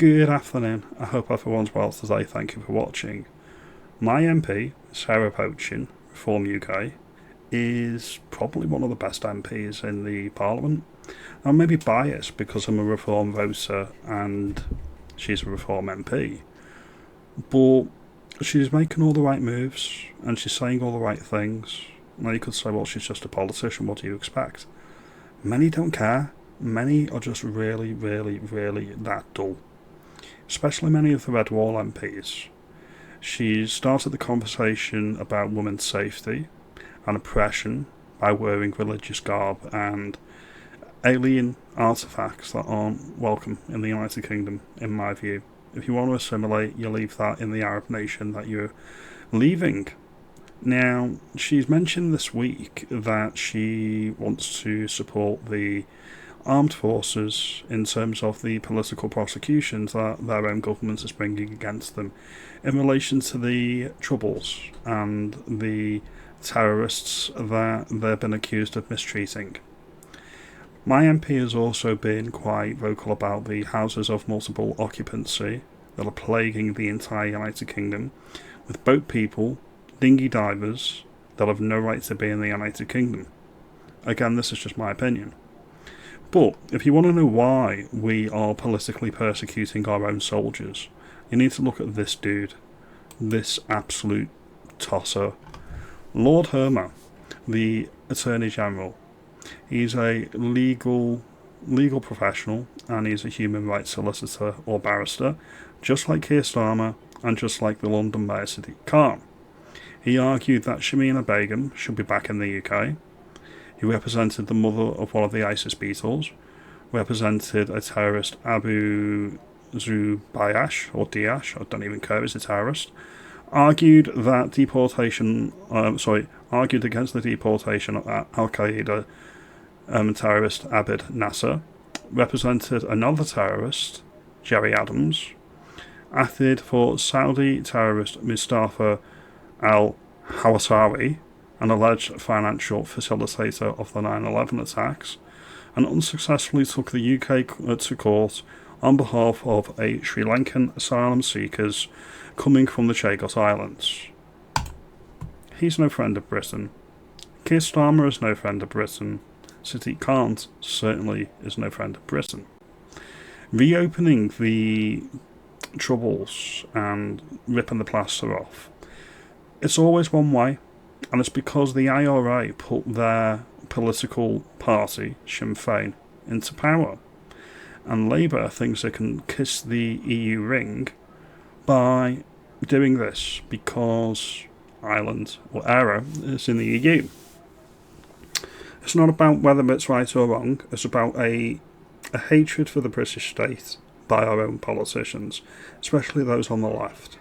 Good afternoon. I hope everyone's well today. Thank you for watching. My MP, Sarah Pochin, Reform UK, is probably one of the best MPs in the Parliament. I may be biased because I'm a Reform voter and she's a Reform MP, but she's making all the right moves and she's saying all the right things. Now you could say, well, she's just a politician, what do you expect? Many don't care. Many are just really that dull. Especially many of the Red Wall MPs. She started the conversation about women's safety and oppression by wearing religious garb and alien artefacts that aren't welcome in the United Kingdom, in my view. If you want to assimilate, you leave that in the Arab nation that you're leaving. Now, she's mentioned this week that she wants to support the armed forces in terms of the political prosecutions that their own government is bringing against them in relation to the Troubles and the terrorists that they've been accused of mistreating. My MP has also been quite vocal about the houses of multiple occupancy that are plaguing the entire United Kingdom, with boat people, dinghy divers, that have no right to be in the United Kingdom. Again, this is just my opinion. But if you want to know why we are politically persecuting our own soldiers, you need to look at this dude, this absolute tosser, Lord Hermer, the Attorney General. He's a legal professional and he's a human rights solicitor or barrister, just like Keir Starmer and just like the London Mayor Sadiq Khan. He argued that Shamina Begum should be back in the UK. He represented the mother of one of the ISIS beetles, represented a terrorist, Abu Zubaydah, or Diash, I don't even care, he's a terrorist, argued against the deportation of Al-Qaeda terrorist Abid Nasser, represented another terrorist, Jerry Adams, acted for Saudi terrorist Mustafa al-Hawasari, an alleged financial facilitator of the 9/11 attacks, and unsuccessfully took the UK to court on behalf of a Sri Lankan asylum seekers coming from the Chagos Islands. He's no friend of Britain. Keir Starmer is no friend of Britain. Sadiq Khan certainly is no friend of Britain. Reopening the Troubles and ripping the plaster off, it's always one way. And it's because the IRA put their political party, Sinn Féin, into power. And Labour thinks they can kiss the EU ring by doing this because Ireland, or ERA, is in the EU. It's not about whether it's right or wrong, it's about a hatred for the British state by our own politicians, especially those on the left.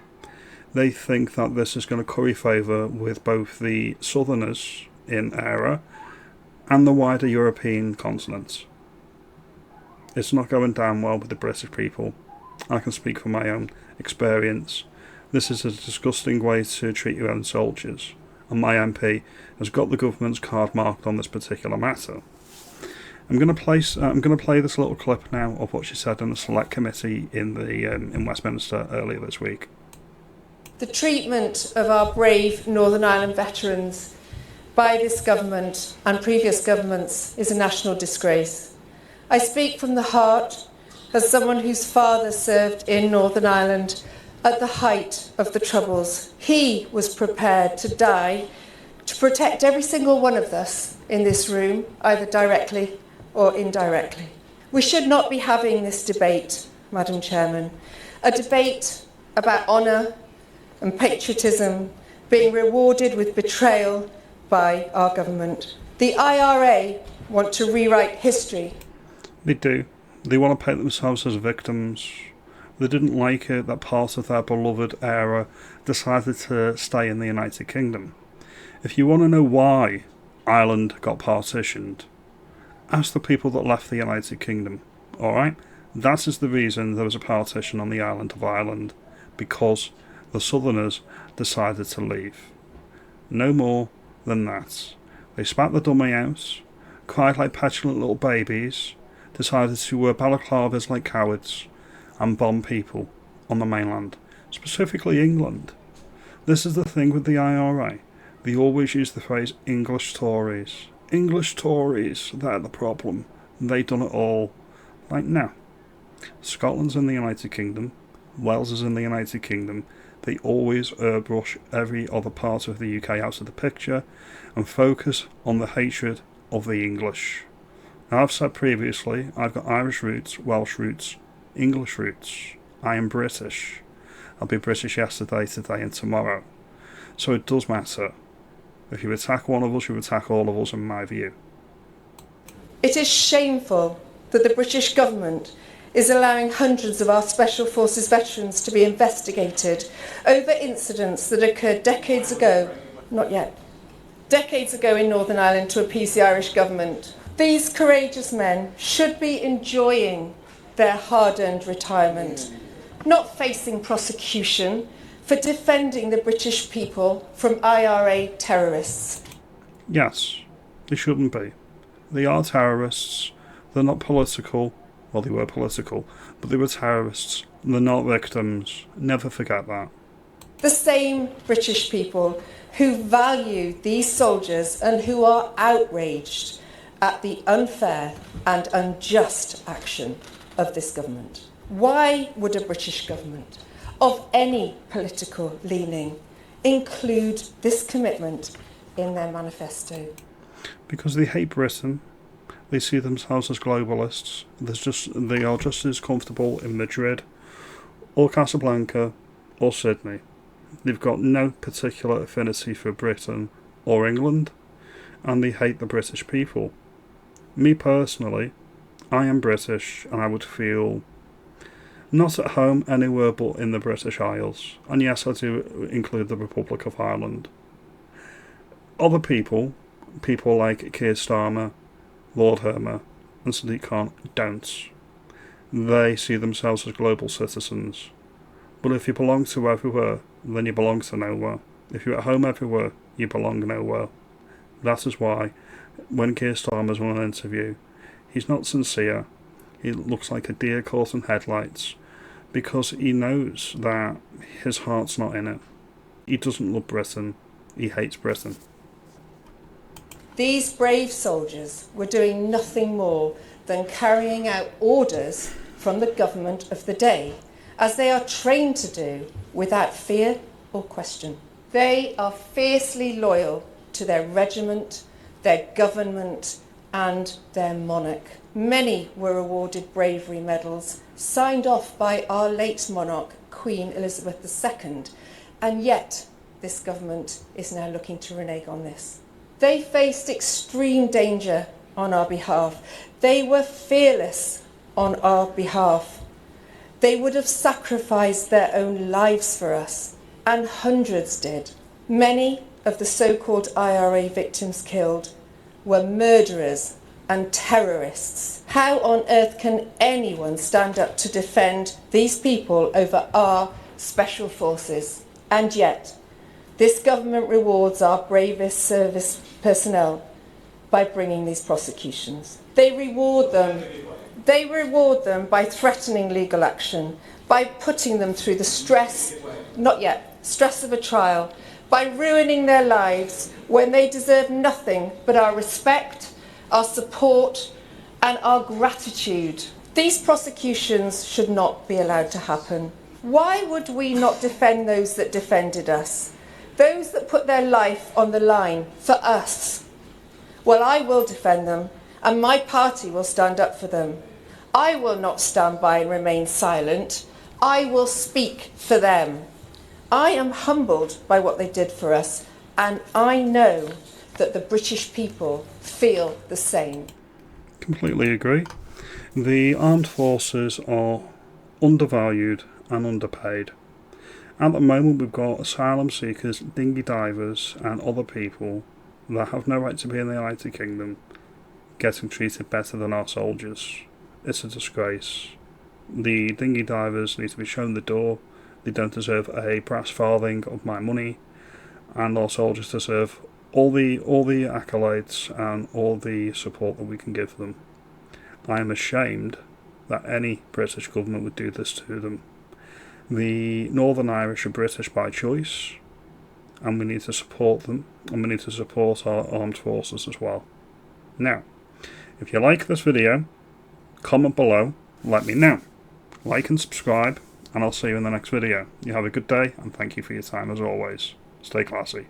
They think that this is going to curry favour with both the Southerners in ERA and the wider European continent. It's not going down well with the British people. I can speak from my own experience. This is a disgusting way to treat your own soldiers, and my MP has got the government's card marked on this particular matter. I'm going to play this little clip now of what she said in the Select Committee in Westminster earlier this week. The treatment of our brave Northern Ireland veterans by this government and previous governments is a national disgrace. I speak from the heart as someone whose father served in Northern Ireland at the height of the Troubles. He was prepared to die to protect every single one of us in this room, either directly or indirectly. We should not be having this debate, Madam Chairman, a debate about honour and patriotism being rewarded with betrayal by our government. The IRA want to rewrite history. They do. They want to paint themselves as victims. They didn't like it that part of their beloved era decided to stay in the United Kingdom. If you want to know why Ireland got partitioned, ask the people that left the United Kingdom, alright? That is the reason there was a partition on the island of Ireland, because the Southerners decided to leave. No more than that. They spat the dummy out, cried like petulant little babies, decided to wear balaclavas like cowards, and bomb people on the mainland, specifically England. This is the thing with the IRA. They always use the phrase English Tories. English Tories, they're the problem. They done it all. Like, no. Scotland's in the United Kingdom. Wales is in the United Kingdom. They always airbrush every other part of the UK out of the picture and focus on the hatred of the English. Now, I've said previously, I've got Irish roots, Welsh roots, English roots. I am British. I'll be British yesterday, today and tomorrow. So it does matter. If you attack one of us, you attack all of us, in my view. It is shameful that the British government is allowing hundreds of our Special Forces veterans to be investigated over incidents that occurred decades ago in Northern Ireland to appease the Irish government. These courageous men should be enjoying their hard-earned retirement, not facing prosecution for defending the British people from IRA terrorists. Yes, they shouldn't be. They are terrorists. They're not political. Well, they were political, but they were terrorists. They're not victims. Never forget that. The same British people who value these soldiers and who are outraged at the unfair and unjust action of this government. Why would a British government of any political leaning include this commitment in their manifesto? Because they hate Britain. They see themselves as globalists. They are just as comfortable in Madrid or Casablanca or Sydney. They've got no particular affinity for Britain or England, and they hate the British people. Me personally, I am British, and I would feel not at home anywhere but in the British Isles. And yes, I do include the Republic of Ireland. Other people like Keir Starmer, Lord Hermer and Sadiq Khan don't. They see themselves as global citizens. But if you belong to everywhere, then you belong to nowhere. If you're at home everywhere, you belong nowhere. That is why, when Keir Starmer's on an interview, he's not sincere. He looks like a deer caught in headlights, because he knows that his heart's not in it. He doesn't love Britain. He hates Britain. These brave soldiers were doing nothing more than carrying out orders from the government of the day, as they are trained to do, without fear or question. They are fiercely loyal to their regiment, their government, and their monarch. Many were awarded bravery medals, signed off by our late monarch, Queen Elizabeth II, and yet this government is now looking to renege on this. They faced extreme danger on our behalf. They were fearless on our behalf. They would have sacrificed their own lives for us, and hundreds did. Many of the so-called IRA victims killed were murderers and terrorists. How on earth can anyone stand up to defend these people over our special forces? And yet, this government rewards our bravest service personnel by bringing these prosecutions. They reward them by threatening legal action, by putting them through the stress of a trial, by ruining their lives when they deserve nothing but our respect, our support, and our gratitude. These prosecutions should not be allowed to happen. Why would we not defend those that defended us? Those that put their life on the line for us? Well, I will defend them, and my party will stand up for them. I will not stand by and remain silent. I will speak for them. I am humbled by what they did for us, and I know that the British people feel the same. Completely agree. The armed forces are undervalued and underpaid. At the moment, we've got asylum seekers, dinghy divers, and other people that have no right to be in the United Kingdom getting treated better than our soldiers. It's a disgrace. The dinghy divers need to be shown the door. They don't deserve a brass farthing of my money, and our soldiers deserve all the accolades and all the support that we can give them. I am ashamed that any British government would do this to them. The Northern Irish are British by choice, and we need to support them, and we need to support our armed forces as well. Now, if you like this video, comment below, let me know. Like and subscribe, and I'll see you in the next video. You have a good day, and thank you for your time as always. Stay classy.